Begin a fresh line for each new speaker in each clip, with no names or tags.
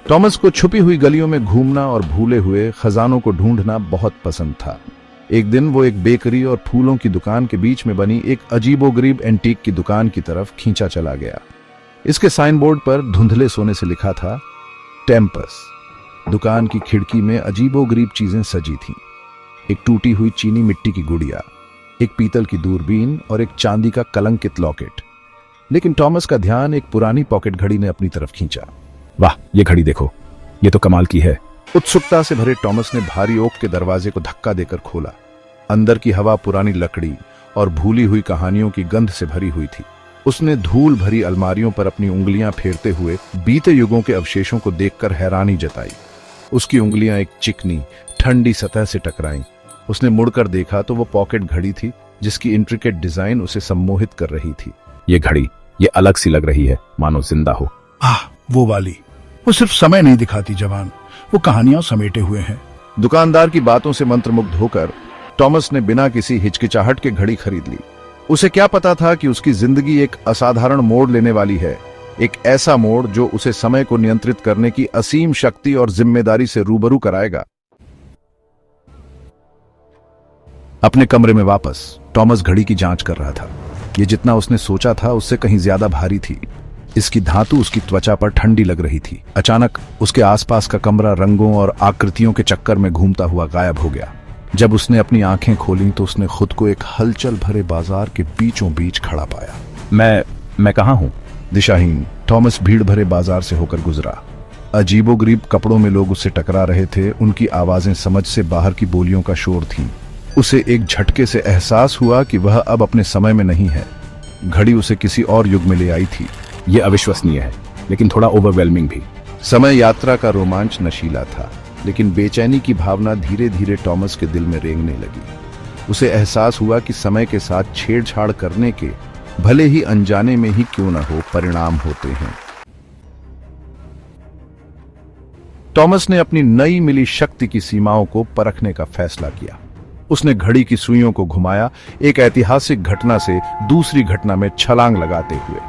Thomas को छुपी हुई गलियों में घूमना और भूले हुए खजानों को ढूंढना बहुत पसंद था। एक दिन वो एक बेकरी और फूलों की दुकान के बीच में बनी एक अजीबोगरीब एंटीक की दुकान की तरफ खींचा चला गया। इसके साइन बोर्ड पर धुंधले सोने से लिखा था टेम्पस। दुकान की खिड़की में अजीबोगरीब चीजें सजी थीं। एक टूटी हुई चीनी मिट्टी की गुड़िया, एक पीतल की दूरबीन और एक चांदी का कलंकित लॉकेट। लेकिन टॉमस का ध्यान एक पुरानी पॉकेट घड़ी ने अपनी तरफ खींचा।
वाह, ये घड़ी देखो, ये तो कमाल की है।
उत्सुकता से भरे टॉमस ने भारी ओक के दरवाजे को धक्का देकर खोला। अंदर की हवा पुरानी लकड़ी और भूली हुई कहानियों की गंध से भरी हुई थी। उसने धूल भरी अलमारियों पर अपनी उंगलियां फेरते हुए बीते युगों के अवशेषों को देखकर हैरानी जताई। उसकी उंगलियां एक चिकनी ठंडी सतह से टकराईं। उसने मुड़कर देखा तो वो पॉकेट घड़ी थी जिसकी इंट्रिकेट डिजाइन उसे सम्मोहित कर रही थी।
ये घड़ी, ये अलग सी लग रही है, मानो जिंदा हो।
वो वाली, वो सिर्फ समय नहीं दिखाती जवान, वो कहानियां समेटे हुए हैं।
दुकानदार की बातों से मंत्रमुग्ध होकर टॉमस ने बिना किसी हिचकिचाहट के घड़ी खरीद ली। उसे क्या पता था कि उसकी जिंदगी एक असाधारण मोड़ लेने वाली है, एक ऐसा मोड़ जो उसे समय को नियंत्रित करने की असीम शक्ति और जिम्मेदारी से रूबरू कराएगा। अपने कमरे में वापस टॉमस घड़ी की जांच कर रहा था। ये जितना उसने सोचा था उससे कहीं ज्यादा भारी थी। इसकी धातु उसकी त्वचा पर ठंडी लग रही थी। अचानक उसके आसपास का कमरा रंगों और आकृतियों के चक्कर में घूमता हुआ गायब हो गया। जब उसने अपनी आंखें खोलीं तो उसने खुद को एक हलचल भरे बाजार के बीचों बीच खड़ा पाया।
मैं कहाँ हूँ?
दिशाहीन टॉमस भीड़ भरे बाजार से होकर गुजरा। अजीबोगरीब कपड़ों में लोग उससे टकरा रहे थे। उनकी आवाजें समझ से बाहर की बोलियों का शोर थीं। उसे एक झटके से एहसास हुआ कि वह अब अपने समय में नहीं है। घड़ी उसे किसी और युग में ले आई थी।
यह अविश्वसनीय है, लेकिन थोड़ा ओवरवेलमिंग भी।
समय यात्रा का रोमांच नशीला था, लेकिन बेचैनी की भावना धीरे धीरे टॉमस के दिल में रेंगने लगी। उसे एहसास हुआ कि समय के साथ छेड़छाड़ करने के, भले ही अनजाने में ही क्यों न हो, परिणाम होते हैं। टॉमस ने अपनी नई मिली शक्ति की सीमाओं को परखने का फैसला किया। उसने घड़ी की सुइयों को घुमाया, एक ऐतिहासिक घटना से दूसरी घटना में छलांग लगाते हुए।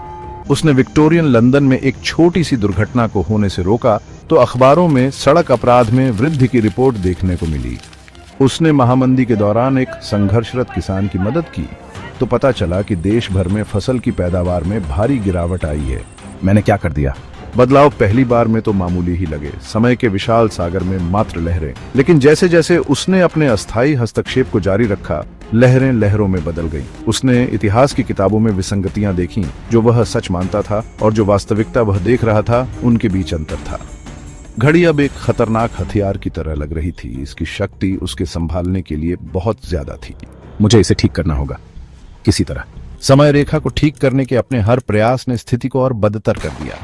उसने विक्टोरियन लंदन में एक छोटी सी दुर्घटना को होने से रोका तो अखबारों में सड़क अपराध में वृद्धि की रिपोर्ट देखने को मिली। उसने महामंदी के दौरान एक संघर्षरत किसान की मदद की तो पता चला कि देश भर में फसल की पैदावार में भारी गिरावट आई है।
मैंने क्या कर दिया?
बदलाव पहली बार में तो मामूली ही लगे, समय के विशाल सागर में मात्र लहरें। लेकिन जैसे जैसे उसने अपने अस्थायी हस्तक्षेप को जारी रखा, लहरें लहरों में बदल गईं। उसने इतिहास की किताबों में विसंगतियां देखीं। जो वह सच मानता था और जो वास्तविकता वह देख रहा था, उनके बीच अंतर था। घड़ी अब एक खतरनाक हथियार की तरह लग रही थी। इसकी शक्ति उसके संभालने के लिए बहुत ज्यादा थी।
मुझे इसे ठीक करना होगा किसी तरह।
समय रेखा को ठीक करने के अपने हर प्रयास ने स्थिति को और बदतर कर दिया।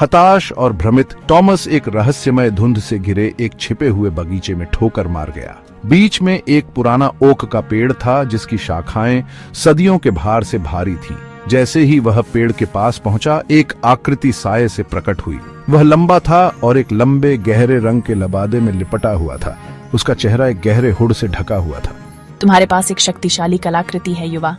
हताश और भ्रमित टॉमस एक रहस्यमय धुंध से घिरे एक छिपे हुए बगीचे में ठोकर मार गया। बीच में एक पुराना ओक का पेड़ था जिसकी शाखाएं सदियों के भार से भारी थीं। जैसे ही वह पेड़ के पास पहुंचा, एक आकृति साये से प्रकट हुई। वह लंबा था और एक लंबे गहरे रंग के लबादे में लिपटा हुआ था। उसका चेहरा एक गहरे हुड से ढका हुआ था।
तुम्हारे पास एक शक्तिशाली कलाकृति है युवा,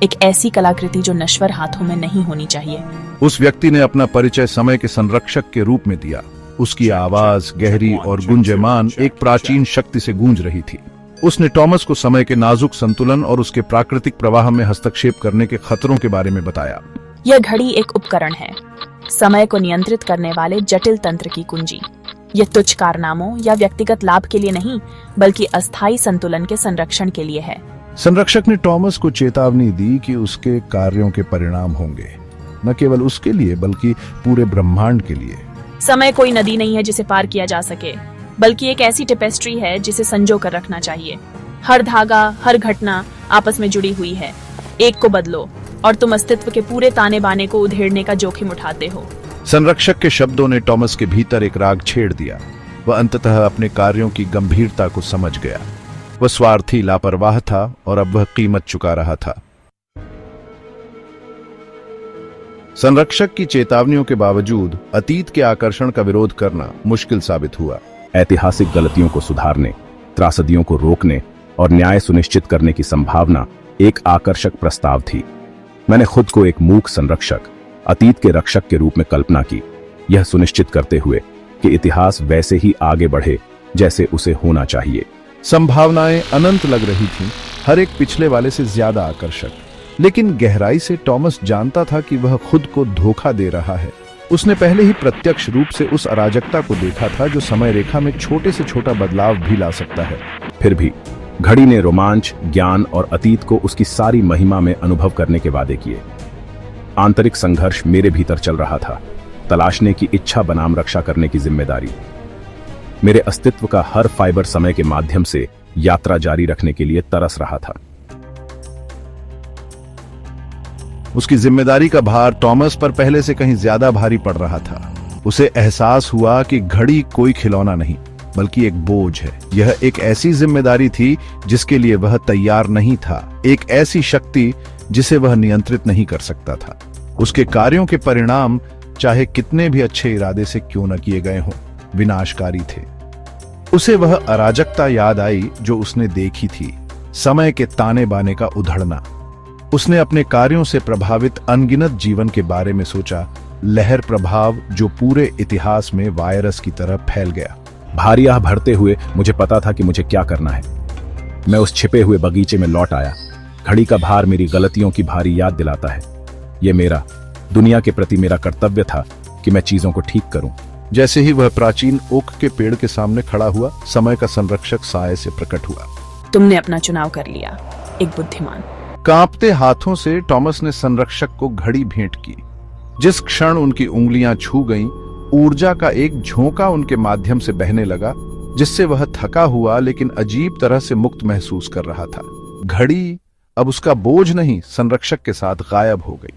एक ऐसी कलाकृति जो नश्वर हाथों में नहीं होनी चाहिए।
उस व्यक्ति ने अपना परिचय समय के संरक्षक के रूप में दिया। उसकी आवाज गहरी और गुंजयमान एक प्राचीन शक्ति से गूंज रही थी। उसने टॉमस को समय के नाजुक संतुलन और उसके प्राकृतिक प्रवाह में हस्तक्षेप करने के खतरों के बारे में बताया।
यह घड़ी एक उपकरण है, समय को नियंत्रित करने वाले जटिल तंत्र की कुंजी। यह तुच्छ कारनामों या व्यक्तिगत लाभ के लिए नहीं, बल्कि अस्थायी संतुलन के संरक्षण के लिए है।
संरक्षक ने टॉमस को चेतावनी दी कि उसके कार्यों के परिणाम होंगे, न केवल उसके लिए बल्कि पूरे ब्रह्मांड के लिए।
समय कोई नदी नहीं है जिसे पार किया जा सके, बल्कि एक ऐसी टेपेस्ट्री है जिसे संजो कर रखना चाहिए। हर धागा, हर घटना आपस में जुड़ी हुई है। एक को बदलो और तुम अस्तित्व के पूरे ताने बाने को उधेड़ने का जोखिम उठाते हो।
संरक्षक के शब्दों ने टॉमस के भीतर एक राग छेड़ दिया। वह अंततः अपने कार्यों की गंभीरता को समझ गया। वह स्वार्थी, लापरवाह था और अब वह कीमत चुका रहा था। संरक्षक की चेतावनियों के बावजूद अतीत के आकर्षण का विरोध करना मुश्किल साबित हुआ।
ऐतिहासिक गलतियों को सुधारने, त्रासदियों को रोकने और न्याय सुनिश्चित करने की संभावना एक आकर्षक प्रस्ताव थी। मैंने खुद को एक मूक संरक्षक, अतीत के रक्षक के रूप में कल्पना की, यह सुनिश्चित करते हुए कि इतिहास वैसे ही आगे बढ़े जैसे उसे होना चाहिए।
संभावनाएं अनंत लग रही थीं, हर एक पिछले वाले से ज्यादा आकर्षक। लेकिन गहराई से टॉमस जानता था कि वह खुद को धोखा दे रहा है। उसने पहले ही प्रत्यक्ष रूप से उस अराजकता को देखा था जो समय रेखा में छोटे से छोटा बदलाव भी ला सकता है।
फिर भी घड़ी ने रोमांच, ज्ञान और अतीत को उसकी सारी महिमा में अनुभव करने के वादे किए। आंतरिक संघर्ष मेरे भीतर चल रहा था, तलाशने की इच्छा बनाम रक्षा करने की जिम्मेदारी। मेरे अस्तित्व का हर फाइबर समय के माध्यम से यात्रा जारी रखने के लिए तरस रहा था।
उसकी जिम्मेदारी का भार टॉमस पर पहले से कहीं ज्यादा भारी पड़ रहा था। उसे एहसास हुआ कि घड़ी कोई खिलौना नहीं बल्कि एक बोझ है। यह एक ऐसी जिम्मेदारी थी जिसके लिए वह तैयार नहीं था, एक ऐसी शक्ति जिसे वह नियंत्रित नहीं कर सकता था। उसके कार्यों के परिणाम चाहे कितने भी अच्छे इरादे से क्यों न किए गए हों, विनाशकारी थे। उसे वह अराजकता याद आई जो उसने देखी थी, समय के ताने बाने का उधड़ना। उसने अपने कार्यों से प्रभावित अनगिनत जीवन के बारे में सोचा, लहर प्रभाव जो पूरे इतिहास में वायरस की तरह फैल गया।
भारी आह भरते हुए मुझे पता था कि मुझे क्या करना है। मैं उस छिपे हुए बगीचे में लौट आया। घड़ी का भार मेरी गलतियों की भारी याद दिलाता है। ये मेरा, दुनिया के प्रति मेरा कर्तव्य था कि मैं चीजों को ठीक करूं।
जैसे ही वह प्राचीन ओक के पेड़ के सामने खड़ा हुआ, समय का संरक्षक साये से प्रकट हुआ।
तुमने अपना चुनाव कर लिया, एक बुद्धिमान।
कांपते हाथों से टॉमस ने संरक्षक को घड़ी भेंट की। जिस क्षण उनकी उंगलियां छू गईं, ऊर्जा का एक झोंका उनके माध्यम से बहने लगा, जिससे वह थका हुआ लेकिन अजीब तरह से मुक्त महसूस कर रहा था। घड़ी अब उसका बोझ नहीं, संरक्षक के साथ गायब हो गई।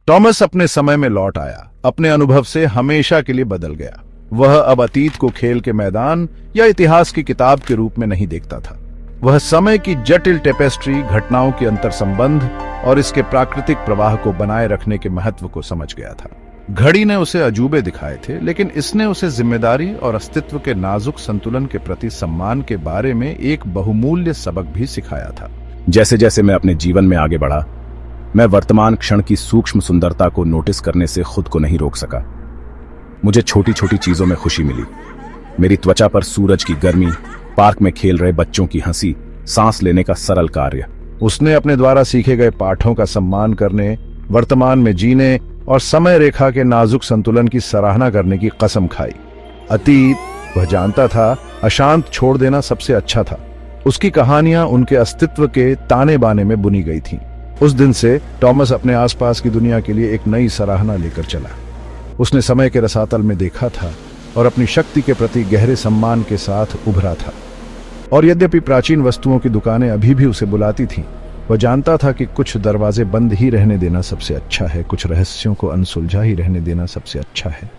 टॉमस अपने समय में लौट आया, अपने अनुभव से हमेशा के लिए बदल गया। वह अब अतीत को खेल के मैदान या इतिहास की किताब के रूप में नहीं देखता था। वह समय की जटिल टेपेस्ट्री, घटनाओं के अंतर संबंध और इसके प्राकृतिक प्रवाह को बनाए रखने के महत्व को समझ गया था। घड़ी ने उसे अजूबे दिखाए थे, लेकिन इसने उसे जिम्मेदारी और अस्तित्व के नाजुक संतुलन के प्रति सम्मान के बारे में एक बहुमूल्य सबक भी सिखाया था।
जैसे जैसे मैं अपने जीवन में आगे बढ़ा, मैं वर्तमान क्षण की सूक्ष्म सुंदरता को नोटिस करने से खुद को नहीं रोक सका। मुझे छोटी छोटी चीजों में खुशी मिली। मेरी त्वचा पर सूरज की गर्मी, पार्क में खेल रहे बच्चों की हंसी, सांस लेने का सरल कार्य।
उसने अपने द्वारा सीखे गए पाठों का सम्मान करने, वर्तमान में जीने और समय रेखा के नाजुक संतुलन की सराहना करने की कसम खाई। अतीत, वह जानता था, अशांत छोड़ देना सबसे अच्छा था। उसकी कहानियां उनके अस्तित्व के ताने बाने में बुनी गई थीं। उस दिन से टॉमस अपने आसपास की दुनिया के लिए एक नई सराहना लेकर चला। उसने समय के रसातल में देखा था और अपनी शक्ति के प्रति गहरे सम्मान के साथ उभरा था। और यद्यपि प्राचीन वस्तुओं की दुकानें अभी भी उसे बुलाती थीं, वह जानता था कि कुछ दरवाजे बंद ही रहने देना सबसे अच्छा है, कुछ रहस्यों को अनसुलझा ही रहने देना सबसे अच्छा है।